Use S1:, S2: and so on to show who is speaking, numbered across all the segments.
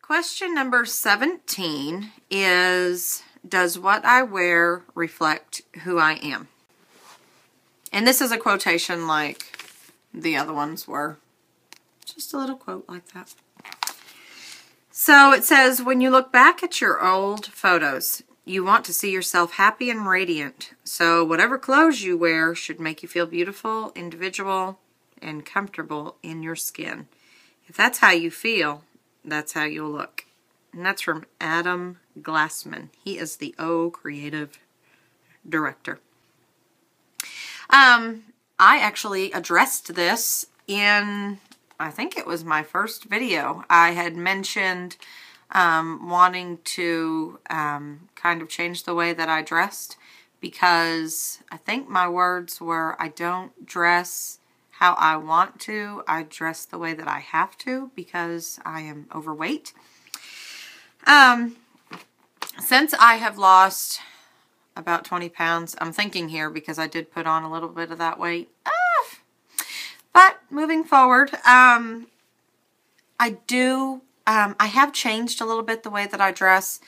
S1: Question number 17 is, does what I wear reflect who I am? And this is a quotation like the other ones were. Just a little quote like that. So it says, when you look back at your old photos, you want to see yourself happy and radiant. So whatever clothes you wear should make you feel beautiful, individual, and comfortable in your skin. If that's how you feel, that's how you'll look. And that's from Adam Glassman. He is the O creative director. I actually addressed this in, I think it was my first video. I had mentioned wanting to kind of change the way that I dressed, because I think my words were, I don't dress how I want to, I dress the way that I have to because I am overweight. Since I have lost about 20 pounds, I'm thinking here because I did put on a little bit of that weight. But moving forward, I have changed a little bit the way that I dress.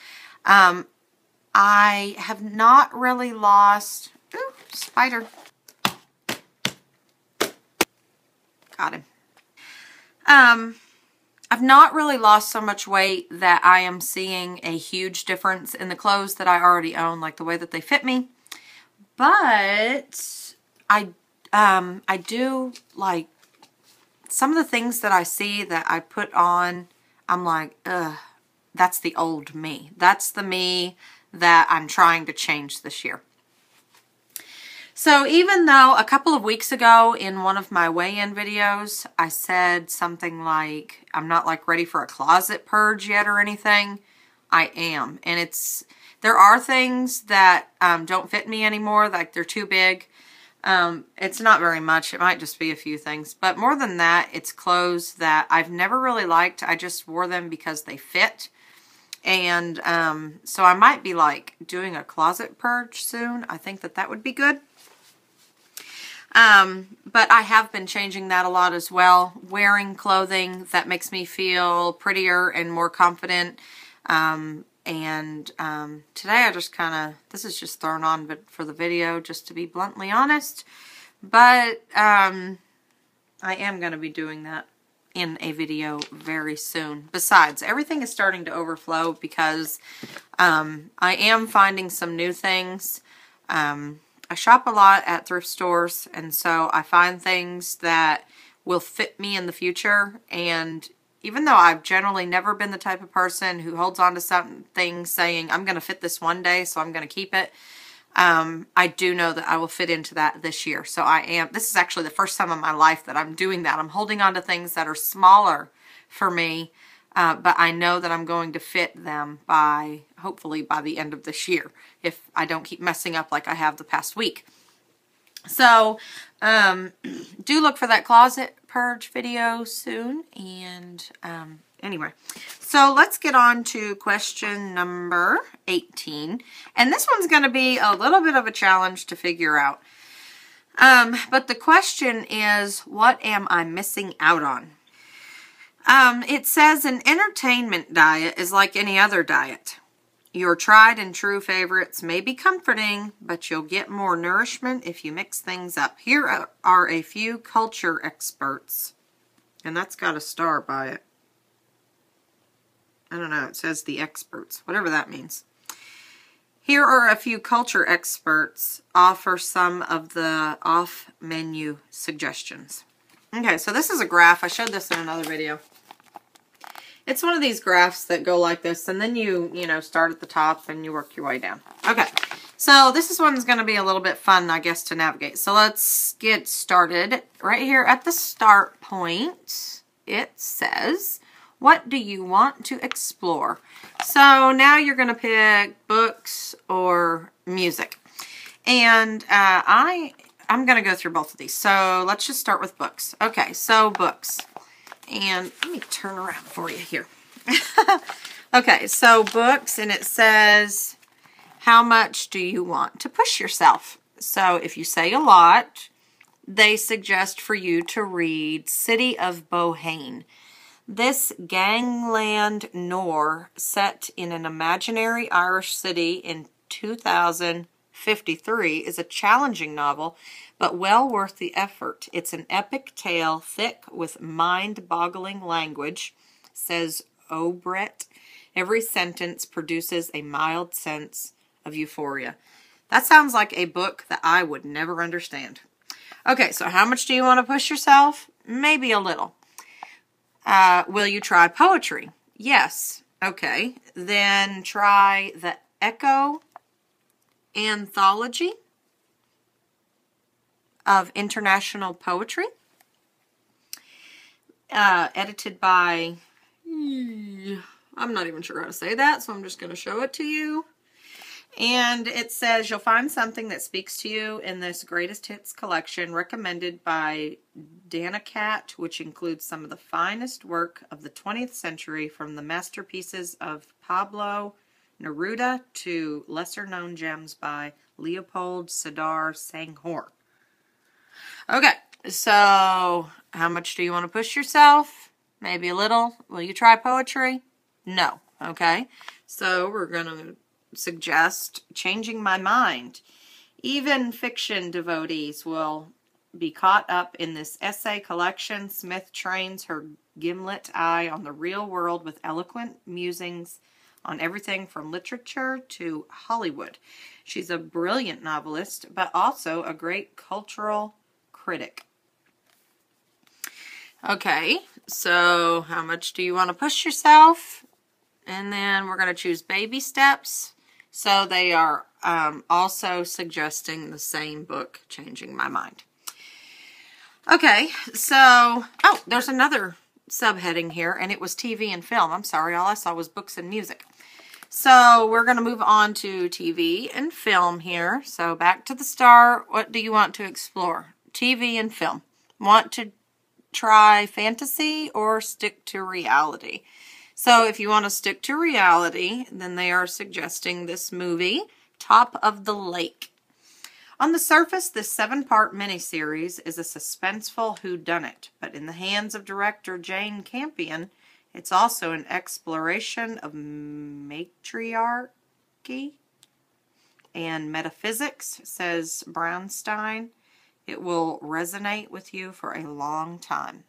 S1: I have not really lost, ooh, spider. Got him. I've not really lost so much weight that I am seeing a huge difference in the clothes that I already own, like the way that they fit me. But I do like some of the things that I see that I put on. I'm like, ugh, that's the old me. That's the me that I'm trying to change this year. So even though a couple of weeks ago in one of my weigh-in videos, I said something like, I'm not like ready for a closet purge yet or anything, I am. And there are things that don't fit me anymore, like they're too big. It's not very much. It might just be a few things. But more than that, it's clothes that I've never really liked. I just wore them because they fit. And so I might be like doing a closet purge soon. I think that would be good. But I have been changing that a lot as well. Wearing clothing that makes me feel prettier and more confident. Today I just this is just thrown on but for the video, just to be bluntly honest. But I am going to be doing that in a video very soon. Besides, everything is starting to overflow because I am finding some new things. I shop a lot at thrift stores, and so I find things that will fit me in the future. And even though I've generally never been the type of person who holds on to something saying, I'm going to fit this one day, so I'm going to keep it, I do know that I will fit into that this year. So this is actually the first time in my life that I'm doing that. I'm holding on to things that are smaller for me, but I know that I'm going to fit them hopefully by the end of this year, if I don't keep messing up like I have the past week. So, do look for that closet purge video soon. And, anyway, so let's get on to question number 18. And this one's going to be a little bit of a challenge to figure out. But the question is, what am I missing out on? It says an entertainment diet is like any other diet. Your tried and true favorites may be comforting, but you'll get more nourishment if you mix things up. Here are a few culture experts. And that's got a star by it. I don't know, it says the experts, whatever that means. Here are a few culture experts offer some of the off-menu suggestions. Okay, so this is a graph. I showed this in another video. It's one of these graphs that go like this, and then you start at the top and you work your way down. Okay, so this one's going to be a little bit fun, I guess, to navigate. So let's get started. Right here at the start point, it says, what do you want to explore? So now you're going to pick books or music. And I'm going to go through both of these. So let's just start with books. Okay, so books. And let me turn around for you here. Okay, so books, and it says, how much do you want to push yourself? So if you say a lot, they suggest for you to read City of Bohane. This gangland noir set in an imaginary Irish city in 2053 is a challenging novel, but well worth the effort. It's an epic tale thick with mind-boggling language, says Obret. Every sentence produces a mild sense of euphoria. That sounds like a book that I would never understand. Okay, so how much do you want to push yourself? Maybe a little. Will you try poetry? Yes. Okay. Then try the Echo Anthology of International Poetry. Edited by... I'm not even sure how to say that, so I'm just going to show it to you. And it says, you'll find something that speaks to you in this greatest hits collection recommended by Danicat, which includes some of the finest work of the 20th century, from the masterpieces of Pablo Neruda to lesser-known gems by Leopold Sédar Senghor. Okay, so how much do you want to push yourself? Maybe a little. Will you try poetry? No. Okay, so we're going to suggest changing my mind. Even fiction devotees will be caught up in this essay collection. Smith trains her gimlet eye on the real world with eloquent musings on everything from literature to Hollywood. She's a brilliant novelist, but also a great cultural critic. Okay, so how much do you want to push yourself? And then we're going to choose baby steps. So they are also suggesting the same book, Changing My Mind. Okay, so, oh, there's another subheading here, and it was TV and film. I'm sorry, all I saw was books and music. So we're going to move on to TV and film here. So back to the start. What do you want to explore? TV and film. Want to try fantasy or stick to reality? So if you want to stick to reality, then they are suggesting this movie, Top of the Lake. On the surface, this 7-part miniseries is a suspenseful whodunit, but in the hands of director Jane Campion, it's also an exploration of matriarchy and metaphysics, says Brownstein. It will resonate with you for a long time.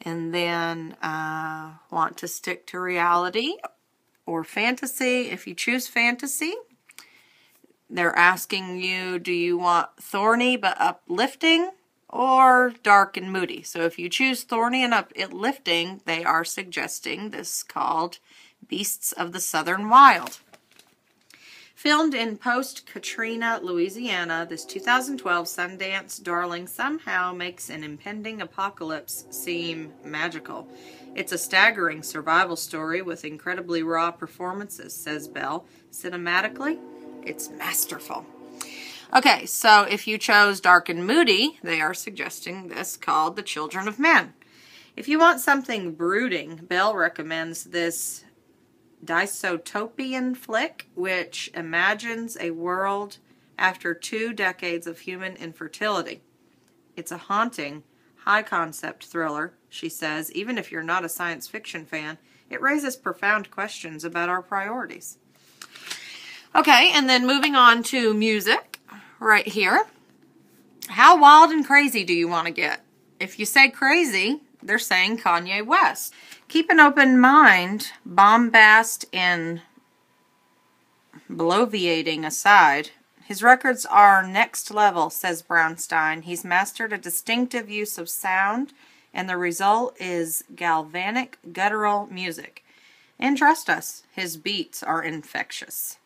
S1: And then want to stick to reality or fantasy. If you choose fantasy, they're asking you, do you want thorny but uplifting or dark and moody? So if you choose thorny and uplifting, they are suggesting this called Beasts of the Southern Wild. Filmed in post-Katrina, Louisiana, this 2012 Sundance darling somehow makes an impending apocalypse seem magical. It's a staggering survival story with incredibly raw performances, says Bell. Cinematically, it's masterful. Okay, so if you chose dark and moody, they are suggesting this called The Children of Men. If you want something brooding, Bell recommends this dystopian flick, which imagines a world after 2 decades of human infertility. It's a haunting, high-concept thriller, she says. Even if you're not a science fiction fan, it raises profound questions about our priorities. Okay, and then moving on to music, right here. How wild and crazy do you want to get? If you say crazy, they're saying Kanye West. Keep an open mind, bombast and bloviating aside. His records are next level, says Brownstein. He's mastered a distinctive use of sound, and the result is galvanic, guttural music. And trust us, his beats are infectious.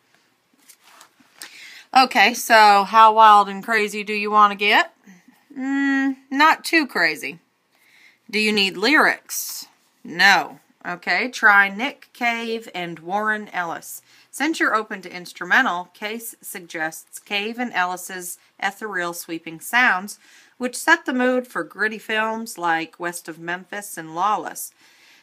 S1: Okay, so how wild and crazy do you want to get? Not too crazy. Do you need lyrics? No. Okay, try Nick Cave and Warren Ellis. Since you're open to instrumental, Case suggests Cave and Ellis's ethereal sweeping sounds, which set the mood for gritty films like West of Memphis and Lawless.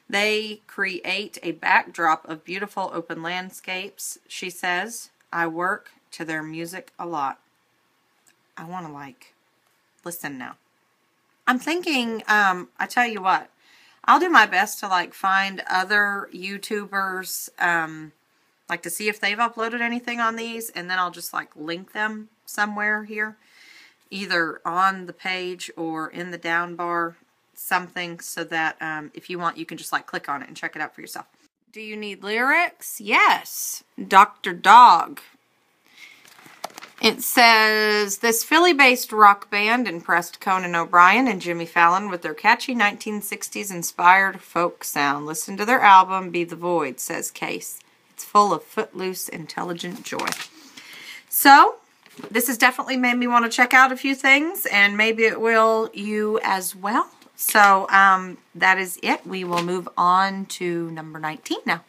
S1: They create a backdrop of beautiful open landscapes, she says. I work to their music a lot. I want to listen now. I'm thinking, I tell you what, I'll do my best to like find other YouTubers, like to see if they've uploaded anything on these, and then I'll just like link them somewhere here, either on the page or in the down bar, something, so that if you want, you can just like click on it and check it out for yourself. Do you need lyrics? Yes. Dr. Dog. It says, this Philly-based rock band impressed Conan O'Brien and Jimmy Fallon with their catchy 1960s-inspired folk sound. Listen to their album, Be the Void, says Case. It's full of footloose, intelligent joy. So, this has definitely made me want to check out a few things, and maybe it will you as well. So, that is it. We will move on to number 19 now.